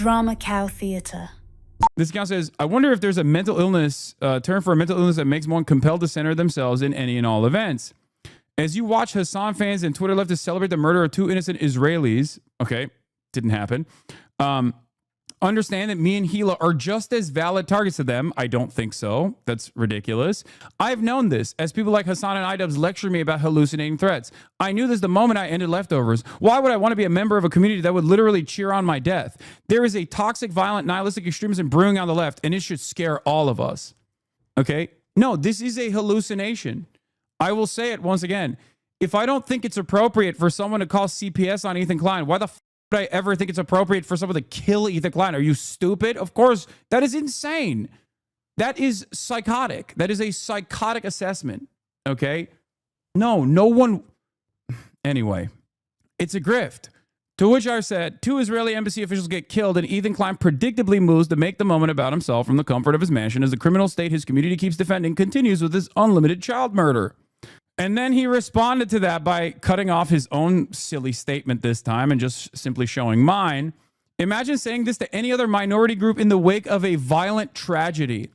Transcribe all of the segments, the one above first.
Drama Cow Theatre. This account says, I wonder if there's a mental illness, term for a mental illness that makes one compelled to center themselves in any and all events. As you watch Hasan fans and Twitter leftists celebrate the murder of 2 innocent Israelis, okay, didn't happen, understand that me and Gila are just as valid targets to them. I don't think so. That's ridiculous. I've known this as people like Hasan and iDubbbz lecture me about hallucinating threats. I knew this the moment I ended Leftovers. Why would I want to be a member of a community that would literally cheer on my death? There is a toxic, violent, nihilistic extremism brewing on the left, and it should scare all of us. Okay? No, this is a hallucination. I will say it once again. If I don't think it's appropriate for someone to call CPS on Ethan Klein, why the f would I ever think it's appropriate for someone to kill Ethan Klein? Are you stupid? Of course, that is insane. That is psychotic. That is a psychotic assessment. Okay? No one. Anyway, it's a grift. To which I said, 2 Israeli embassy officials get killed, and Ethan Klein predictably moves to make the moment about himself from the comfort of his mansion as the criminal state his community keeps defending continues with his unlimited child murder. And then he responded to that by cutting off his own silly statement this time and just simply showing mine. Imagine saying this to any other minority group in the wake of a violent tragedy.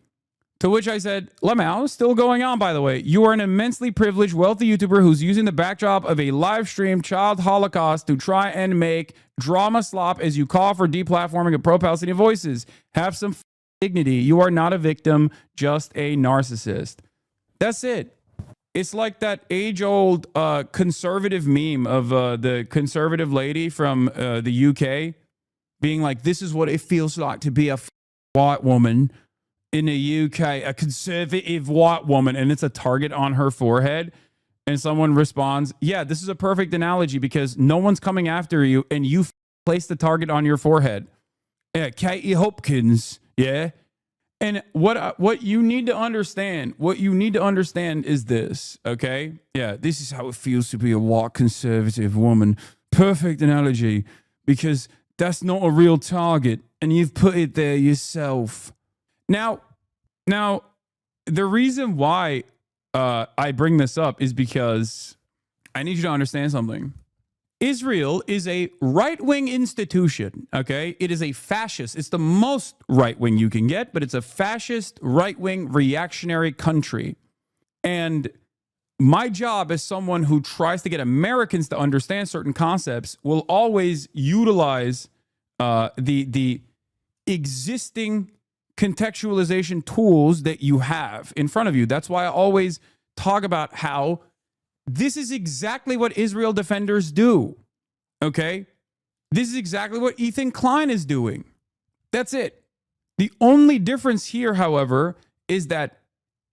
To which I said, Lamau, still going on, by the way. You are an immensely privileged, wealthy YouTuber who's using the backdrop of a live stream child holocaust to try and make drama slop as you call for deplatforming of pro-Palestinian voices. Have some dignity. You are not a victim, just a narcissist. That's it. It's like that age-old conservative meme of the conservative lady from the UK being like, this is what it feels like to be a white woman in the UK, a conservative white woman, and it's a target on her forehead. And someone responds, yeah, this is a perfect analogy because no one's coming after you and you place the target on your forehead. Yeah, Katie Hopkins, yeah. And what you need to understand, is this, okay? Yeah, this is how it feels to be a white conservative woman. Perfect analogy, because that's not a real target, and you've put it there yourself. Now, the reason why I bring this up is because I need you to understand something. Israel is a right-wing institution, okay? It is a fascist. It's the most right-wing you can get, but it's a fascist, right-wing, reactionary country. And my job as someone who tries to get Americans to understand certain concepts will always utilize the existing contextualization tools that you have in front of you. That's why I always talk about how this is exactly what Israel defenders do, okay? This is exactly what Ethan Klein is doing. That's it. The only difference here, however, is that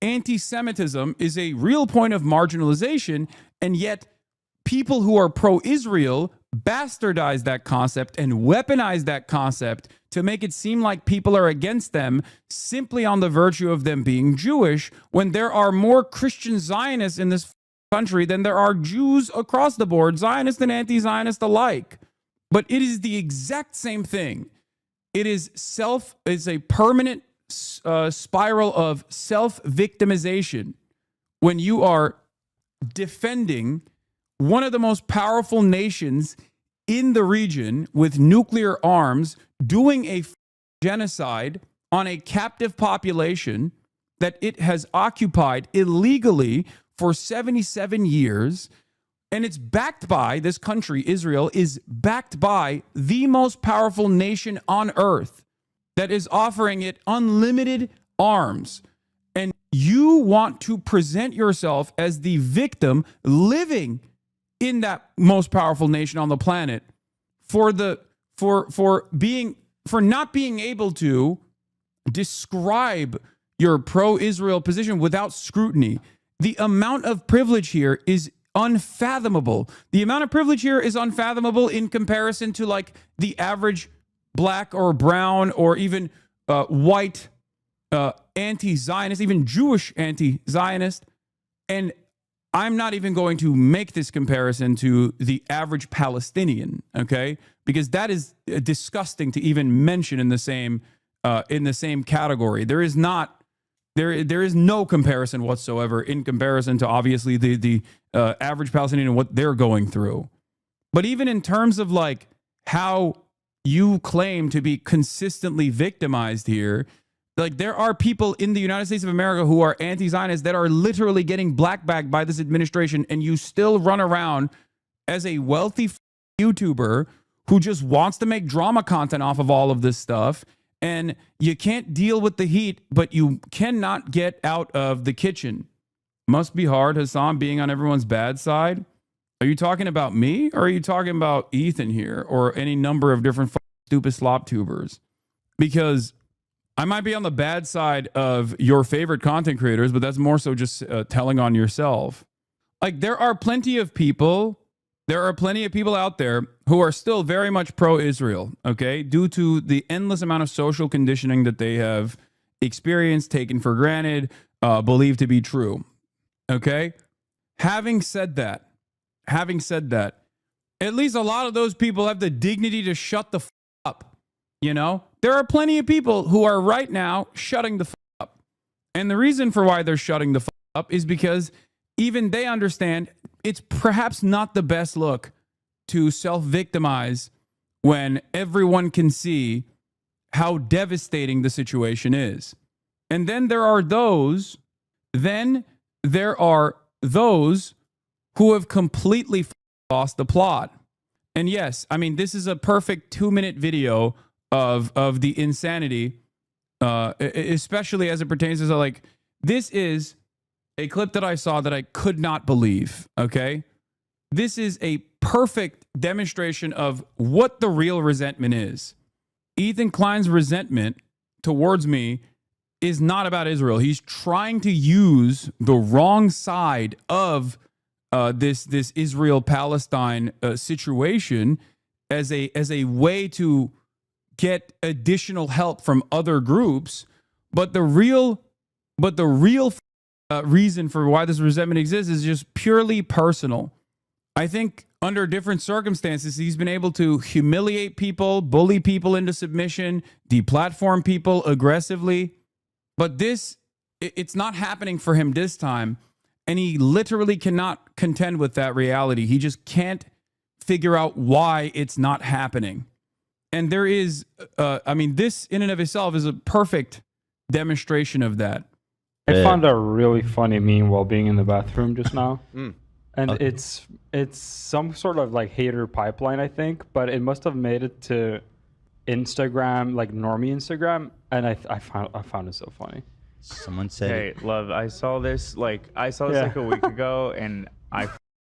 anti-Semitism is a real point of marginalization, and yet people who are pro-Israel bastardize that concept and weaponize that concept to make it seem like people are against them simply on the virtue of them being Jewish, when there are more Christian Zionists in this country than there are Jews across the board, Zionist and anti-Zionist alike. But it is the exact same thing. It is a permanent spiral of self-victimization when you are defending one of the most powerful nations in the region with nuclear arms doing a genocide on a captive population that it has occupied illegally for 77 years, and it's backed by, this country, Israel, is backed by the most powerful nation on earth that is offering it unlimited arms. And you want to present yourself as the victim living in that most powerful nation on the planet for not being able to describe your pro-Israel position without scrutiny. The amount of privilege here is unfathomable. The amount of privilege here is unfathomable in comparison to like the average black or brown or even white anti-Zionist, even Jewish anti-Zionist. And I'm not even going to make this comparison to the average Palestinian, okay? Because that is disgusting to even mention in the same category. There is no comparison whatsoever in comparison to obviously the average Palestinian and what they're going through. But even in terms of like how you claim to be consistently victimized here. Like, there are people in the United States of America who are anti-Zionist that are literally getting blackbagged by this administration, and you still run around as a wealthy YouTuber who just wants to make drama content off of all of this stuff, and you can't deal with the heat, but you cannot get out of the kitchen. Must be hard, Hasan, being on everyone's bad side. Are you talking about me, or are you talking about Ethan here, or any number of different stupid slop tubers? Because I might be on the bad side of your favorite content creators, but that's more so just telling on yourself. Like, there are plenty of people out there who are still very much pro-Israel, okay, due to the endless amount of social conditioning that they have experienced, taken for granted, believed to be true, okay? Having said that, at least a lot of those people have the dignity to shut the up, you know? There are plenty of people who are right now shutting the up. And the reason for why they're shutting the up is because even they understand it's perhaps not the best look to self-victimize when everyone can see how devastating the situation is. And then there are those who have completely lost the plot. And yes, I mean, this is a perfect 2-minute video of the insanity, especially as it pertains to, like, this is a clip that I saw that I could not believe, okay? This is a perfect demonstration of what the real resentment is. Ethan Klein's resentment towards me is not about Israel. He's trying to use the wrong side of this Israel-Palestine situation as a way to get additional help from other groups, but the real reason for why this resentment exists is just purely personal. I think under different circumstances, he's been able to humiliate people, bully people into submission, deplatform people aggressively, but it's not happening for him this time, and he literally cannot contend with that reality. He just can't figure out why it's not happening. And there is, this in and of itself is a perfect demonstration of that. I found a really funny meme while being in the bathroom just now. And it's some sort of like hater pipeline, I think, but it must have made it to Instagram, like normie Instagram, and I found it so funny. Someone said, "Hey, love, I saw this like a week ago, and I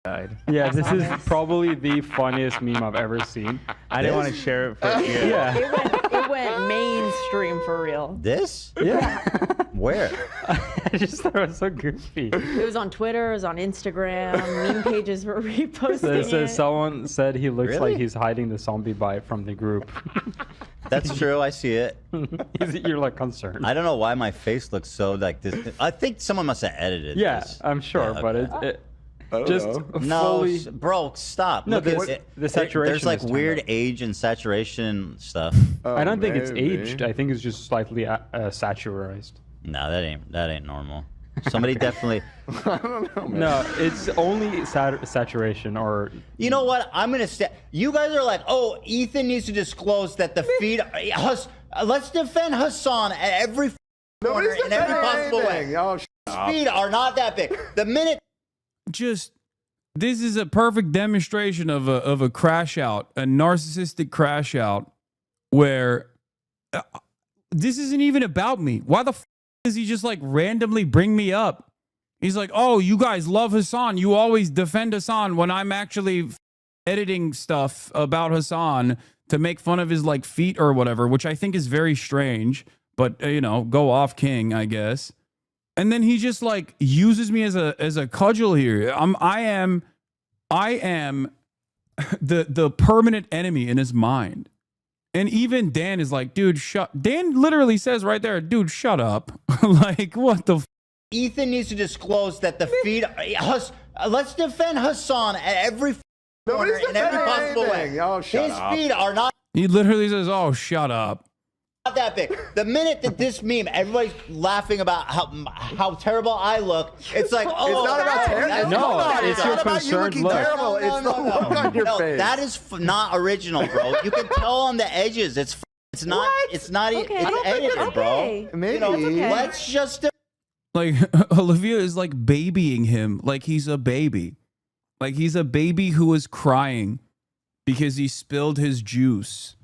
died." Yeah, this is probably the funniest meme I've ever seen. I didn't want to share it for you. Yeah. It went mainstream for real. This? Yeah. Where? I just thought it was so goofy. It was on Twitter, it was on Instagram, meme pages were reposting it. Someone said he looks Really? like he's hiding the zombie bite from the group. That's true. I see it. You're like concerned. I don't know why my face looks so like this. I think someone must have edited Yeah, this. I'm sure, Yeah, but okay. it I don't just know. No, fully... bro, stop. No, Look at the it. saturation There's like is turned weird up. age and saturation stuff. I don't think it's maybe. aged. I think it's just slightly saturized. No, that ain't normal. Somebody definitely. No, it's only saturation or... You know what? I'm gonna say. You guys are like, oh, Ethan needs to disclose that the feed. Let's defend Hasan at every corner in every possible way. Oh, Feet are not that big. The minute. This is a perfect demonstration of a crash out, a narcissistic crash out, where this isn't even about me. Why the does he just like randomly bring me up? He's like, oh, you guys love Hasan. You always defend Hasan when I'm actually editing stuff about Hasan to make fun of his like feet or whatever, which I think is very strange, but go off king, I guess. And then he just like uses me as a cudgel here. I am the permanent enemy in his mind. And even Dan is like, dude, Dan literally says right there, dude, shut up. Like, what the Ethan needs to disclose that the feed. Let's defend Hasan at every corner in every possible way. Oh, shut His up. feet are not. He literally says, oh, shut up. not that big. The minute that this meme, everybody's laughing about how terrible I look. It's like, oh, It's not about terrible. No, it's your not about you concerned looking look. terrible. It's the look on your face. That is not original, bro. You can tell on the edges. It's not. What? It's not. Okay. It's edited, Okay. bro. Maybe. You know, okay. let's just. Like Olivia is like babying him like he's a baby. Like he's a baby who is crying because he spilled his juice.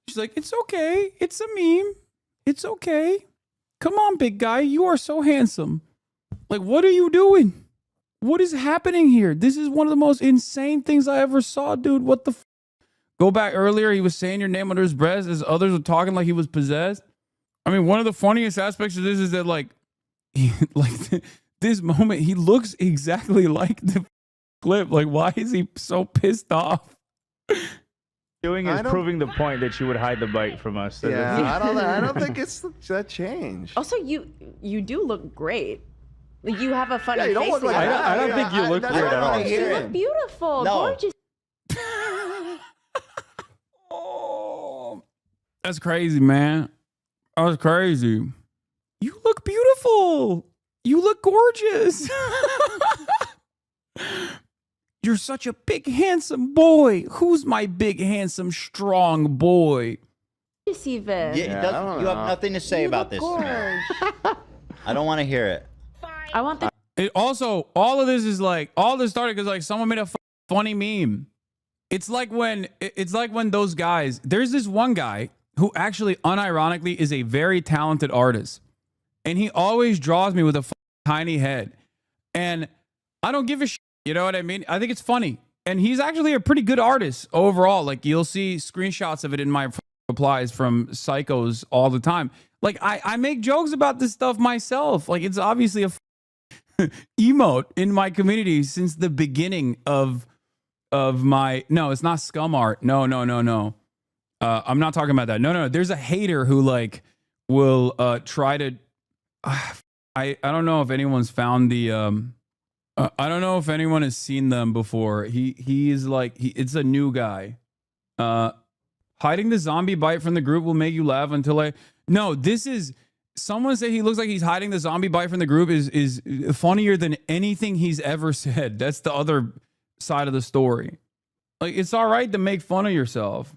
She's like, it's okay. It's a meme. It's okay. Come on, big guy. You are so handsome. Like, what are you doing? What is happening here? This is one of the most insane things I ever saw, dude. What the Go back earlier. He was saying your name under his breath as others were talking like he was possessed. I mean, one of the funniest aspects of this is that, like, this moment, he looks exactly like the clip. Like, why is he so pissed off? Doing is proving the point that you would hide the bite from us. So Yeah, I don't think it's that changed. Also, you do look great. Like, you have a funny Yeah, you don't face. look like together. that. I don't think you look that's weird what at I all. wanna You hear. look beautiful, No. gorgeous. Oh, that's crazy, man. That's crazy. You look beautiful. You look gorgeous. You're such a big, handsome boy. Who's my big, handsome, strong boy? Yeah, Even. it doesn't, I don't you have know. nothing to say You about look this. gorge. I don't want to hear it. I want the It also, all of this is like, all this started because like someone made a funny meme. It's like when those guys, there's this one guy who actually unironically is a very talented artist. And he always draws me with a tiny head. And I don't give a shit. You know what I mean? I think it's funny. And he's actually a pretty good artist overall. Like, you'll see screenshots of it in my replies from psychos all the time. Like, I make jokes about this stuff myself. Like, it's obviously a emote in my community since the beginning of my, no, it's not scum art. No. I'm not talking about that. No. There's a hater who like will try to, I don't know if anyone's found the, I don't know if anyone has seen them before. He is like, it's a new guy. Hiding the zombie bite from the group will make you laugh until no, this is, someone said he looks like he's hiding the zombie bite from the group is funnier than anything he's ever said. That's the other side of the story. Like, it's all right to make fun of yourself.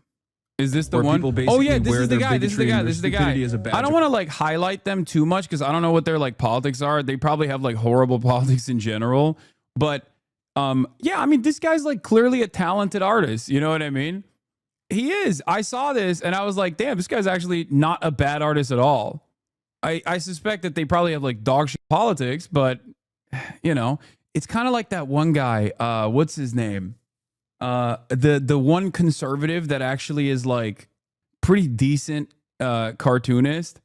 Is this the Where one? people Oh yeah, basically this wear is the their guy. This is the bigotry guy. and This is the their guy. stupidity as a badge I don't of- want to like highlight them too much because I don't know what their like politics are. They probably have like horrible politics in general. But yeah, I mean, this guy's like clearly a talented artist. You know what I mean? He is. I saw this and I was like, damn, this guy's actually not a bad artist at all. I suspect that they probably have like dog shit politics, but you know, it's kind of like that one guy. What's his name? The one conservative that actually is like pretty decent cartoonist,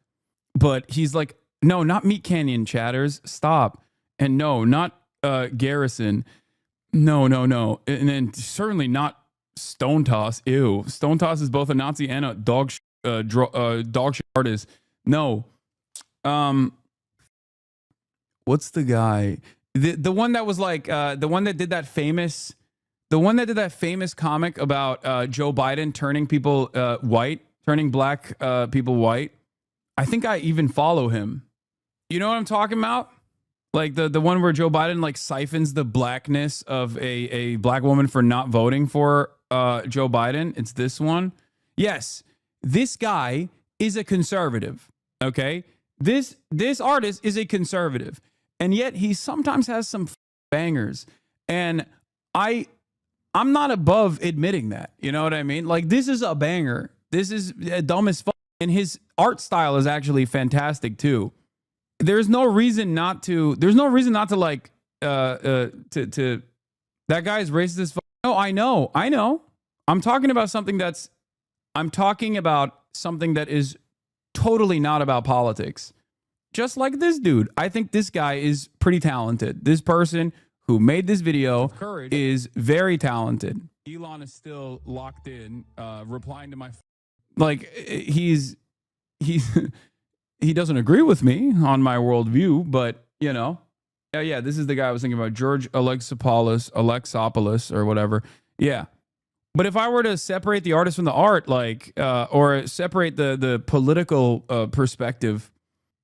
but he's like, no, not Meat Canyon Chatters. Stop. And no, not Garrison. No. And then certainly not Stone Toss. Ew. Stone Toss is both a Nazi and a dog shit artist. No. What's the guy? The one that was like the one that did that famous comic about Joe Biden turning people white, turning black people white. I think I even follow him. You know what I'm talking about? Like the one where Joe Biden like siphons the blackness of a black woman for not voting for Joe Biden. It's this one. Yes, this guy is a conservative. Okay, this artist is a conservative, and yet he sometimes has some bangers, and I'm not above admitting that. You know what I mean? Like, this is a banger. This is dumb as fuck, and his art style is actually fantastic too. There's no reason not to. There's no reason not to like to that guy's racist as fuck. No, I know. I'm talking about something that is totally not about politics. Just like this dude. I think this guy is pretty talented. This person who made this video is very talented. Elon is still locked in, replying to my like he doesn't agree with me on my worldview, but you know, yeah, this is the guy I was thinking about, George Alexopoulos or whatever. Yeah, But if I were to separate the artist from the art, like, or separate the political perspective,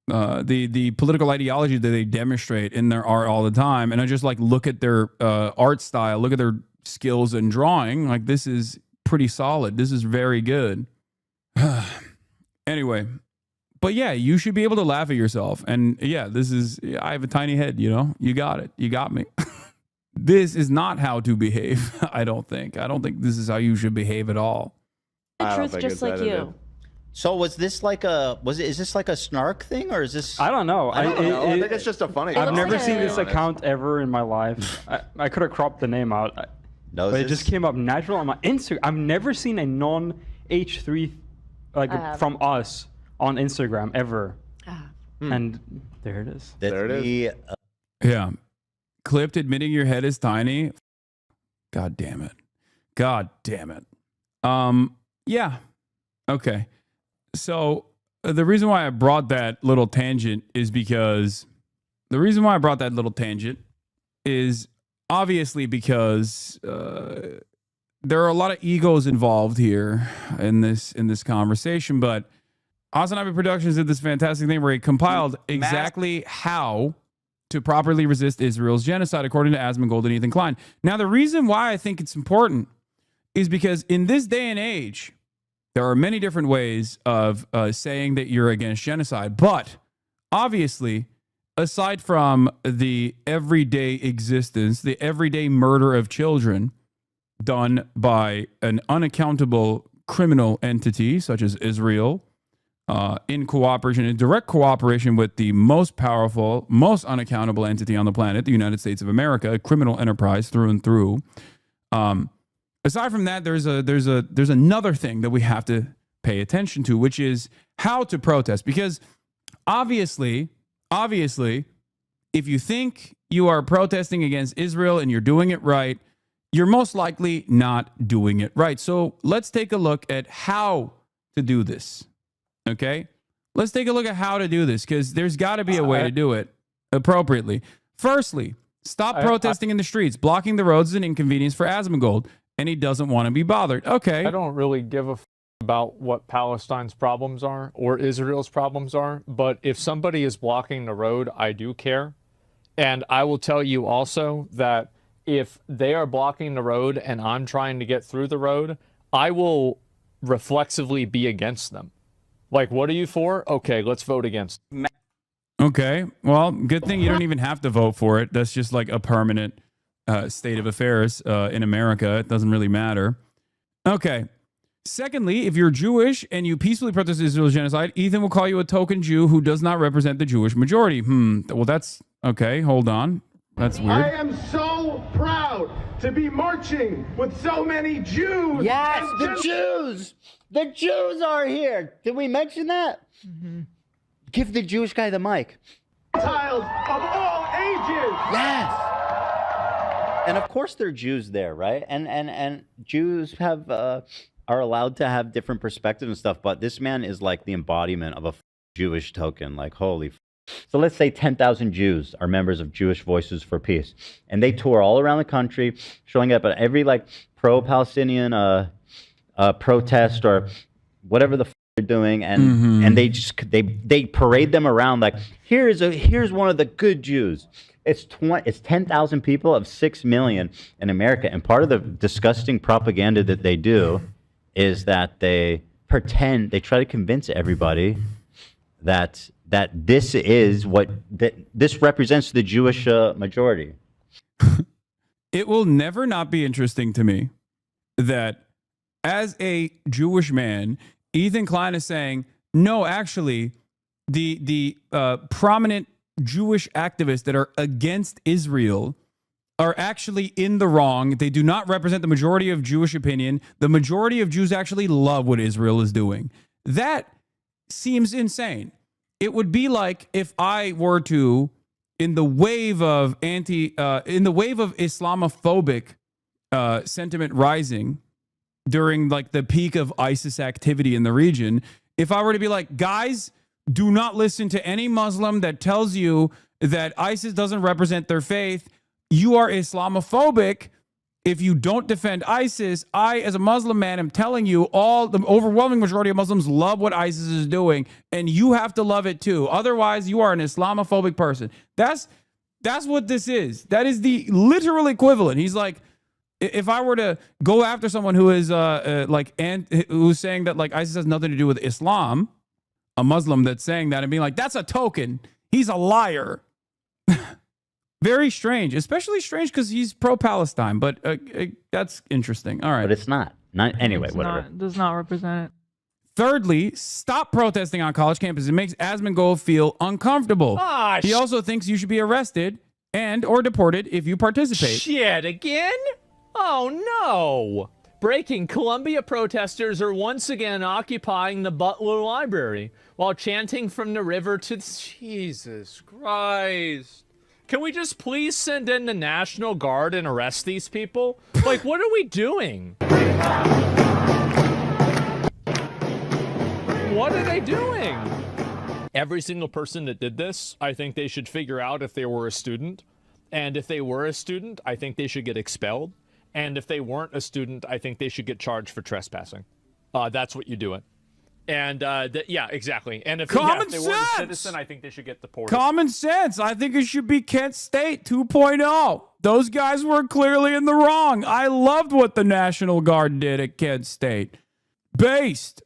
the political ideology that they demonstrate in their art all the time, and I just like look at their art style, look at their skills in drawing, like this is pretty solid. This is very good. Anyway, but yeah, you should be able to laugh at yourself. And yeah, I have a tiny head, you know, you got it. You got me. This is not how to behave. I don't think this is how you should behave at all. The truth just like you. So is this like a snark thing, or is this? I don't know. I think it's just a funny. I've never seen this account ever in my life. I could have cropped the name out, but it just came up natural on my Instagram. I've never seen a non-H3 from us on Instagram ever. And there it is. There it is. Yeah. Clipped admitting your head is tiny. God damn it. God damn it. Yeah. Okay. So the reason why I brought that little tangent is obviously because there are a lot of egos involved here in this conversation, but Hasan Piker Productions did this fantastic thing where he compiled exactly how to properly resist Israel's genocide, according to Asmongold and Ethan Klein. Now, the reason why I think it's important is because in this day and age, there are many different ways of saying that you're against genocide. But obviously, aside from the everyday existence, the everyday murder of children done by an unaccountable criminal entity such as Israel, in direct cooperation with the most powerful, most unaccountable entity on the planet, the United States of America, a criminal enterprise through and through. Aside from that, there's another thing that we have to pay attention to, which is how to protest. Because obviously, if you think you are protesting against Israel and you're doing it right, you're most likely not doing it right. So let's take a look at how to do this. Okay, let's take a look at how to do this, because there's got to be a way to do it appropriately. Firstly, stop protesting in the streets. Blocking the roads is an inconvenience for Asmongold, and he doesn't want to be bothered. Okay. I don't really give a about what Palestine's problems are or Israel's problems are, but if somebody is blocking the road, I do care. And I will tell you also that if they are blocking the road and I'm trying to get through the road, I will reflexively be against them. Like, what are you for? Okay, let's vote against. Okay, well, good thing you don't even have to vote for it. That's just like a permanent state of affairs in America. It doesn't really matter. Okay. Secondly, if you're Jewish and you peacefully protest Israel's genocide, Ethan will call you a token Jew who does not represent the Jewish majority. Well, that's okay. Hold on. That's weird. I am so proud to be marching with so many Jews. Yes, the Jews. The Jews are here. Did we mention that? Mm-hmm. Give the Jewish guy the mic. Child of all ages. Yes. And of course they're Jews there, right? And Jews have are allowed to have different perspectives and stuff, but this man is like the embodiment of a Jewish token. Like, holy. So let's say 10,000 Jews are members of Jewish Voices for Peace, and they tour all around the country, showing up at every like pro-Palestinian protest or whatever the they're doing, and they just they parade them around like here's one of the good Jews. It's 10,000 people of 6 million in America, and part of the disgusting propaganda that they do is that they try to convince everybody that this is this represents the Jewish majority. It will never not be interesting to me that as a Jewish man, Ethan Klein is saying, no, actually, the prominent Jewish activists that are against Israel are actually in the wrong. They do not represent the majority of Jewish opinion. The majority of Jews actually love what Israel is doing. That seems insane. It would be like if I were to, in the wave of Islamophobic sentiment rising during like the peak of ISIS activity in the region, if I were to be like, guys, do not listen to any Muslim that tells you that ISIS doesn't represent their faith. You are Islamophobic. if you don't defend ISIS, I, as a Muslim man, am telling you the overwhelming majority of Muslims love what ISIS is doing, and you have to love it too. Otherwise, you are an Islamophobic person. That's what this is. That is the literal equivalent. He's like, if I were to go after someone who is who's saying that like ISIS has nothing to do with Islam, a Muslim that's saying that and being like, that's a token. He's a liar. Very strange, especially strange because he's pro-Palestine, but that's interesting. All right. But it's not. Anyway, whatever. Does not represent it. Thirdly, stop protesting on college campuses. It makes Asmongold feel uncomfortable. He also thinks you should be arrested and or deported if you participate. Shit, again? Oh, no. Breaking, Columbia protesters are once again occupying the Butler Library while chanting from the river to... Jesus Christ. Can we just please send in the National Guard and arrest these people? Like, what are we doing? What are they doing? Every single person that did this, I think they should figure out if they were a student. And if they were a student, I think they should get expelled. And if they weren't a student, I think they should get charged for trespassing. That's what you do it. And yeah, exactly. And if, they weren't a citizen, I think they should get deported. Common sense. I think it should be Kent State 2.0. Those guys were clearly in the wrong. I loved what the National Guard did at Kent State. Based.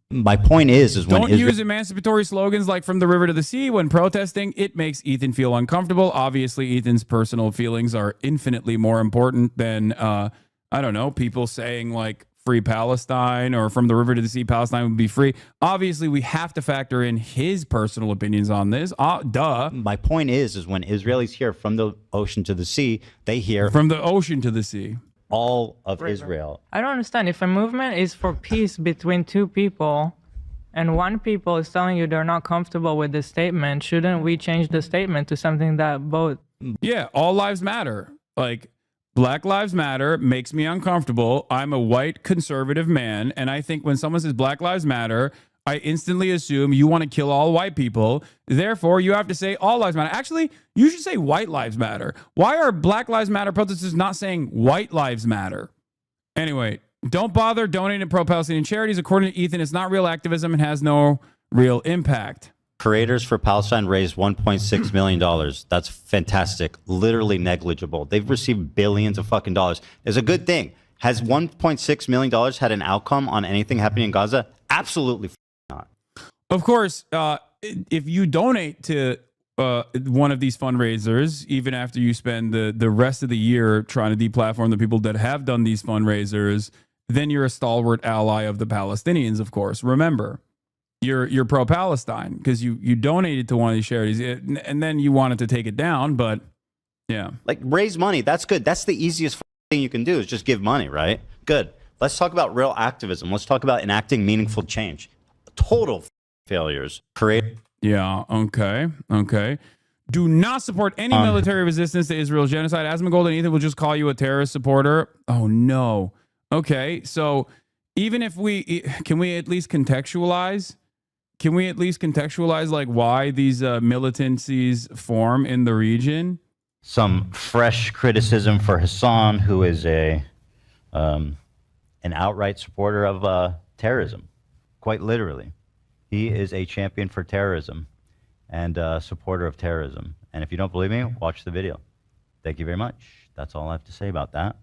My point is when don't use emancipatory slogans like "from the river to the sea" when protesting. It makes Ethan feel uncomfortable. Obviously, Ethan's personal feelings are infinitely more important than I don't know, people saying like "free Palestine" or "from the river to the sea, Palestine would be free." Obviously, we have to factor in his personal opinions on this. Duh. My point is when Israelis hear "from the ocean to the sea," they hear "from the ocean to the sea." All of Israel. I don't understand. If a movement is for peace between two people and one people is telling you they're not comfortable with this statement, shouldn't we change the statement to something that both... Yeah, all lives matter. Like, Black Lives Matter makes me uncomfortable. I'm a white conservative man, and I think when someone says Black Lives Matter, I instantly assume you want to kill all white people. Therefore, you have to say all lives matter. Actually, you should say white lives matter. Why are Black Lives Matter protesters not saying white lives matter? Anyway, don't bother donating to pro-Palestinian charities. According to Ethan, it's not real activism and has no real impact. Creators for Palestine raised $1.6 million. That's fantastic. Literally negligible. They've received billions of fucking dollars. It's a good thing. Has $1.6 million had an outcome on anything happening in Gaza? Absolutely not. Of course, if you donate to one of these fundraisers, even after you spend the rest of the year trying to deplatform the people that have done these fundraisers, then you're a stalwart ally of the Palestinians, of course. Remember, you're pro-Palestine because you donated to one of these charities and then you wanted to take it down, but yeah. Like, raise money. That's good. That's the easiest thing you can do is just give money, right? Good. Let's talk about real activism. Let's talk about enacting meaningful change. Total failures. Yeah, okay. Do not support any military resistance to Israel's genocide. Asmongold and Ethan will just call you a terrorist supporter. Oh, no. Okay, so even if can we at least contextualize? Can we at least contextualize like why these militancies form in the region? Some fresh criticism for Hasan, who is an outright supporter of terrorism, quite literally. He is a champion for terrorism and a supporter of terrorism. And if you don't believe me, watch the video. Thank you very much. That's all I have to say about that.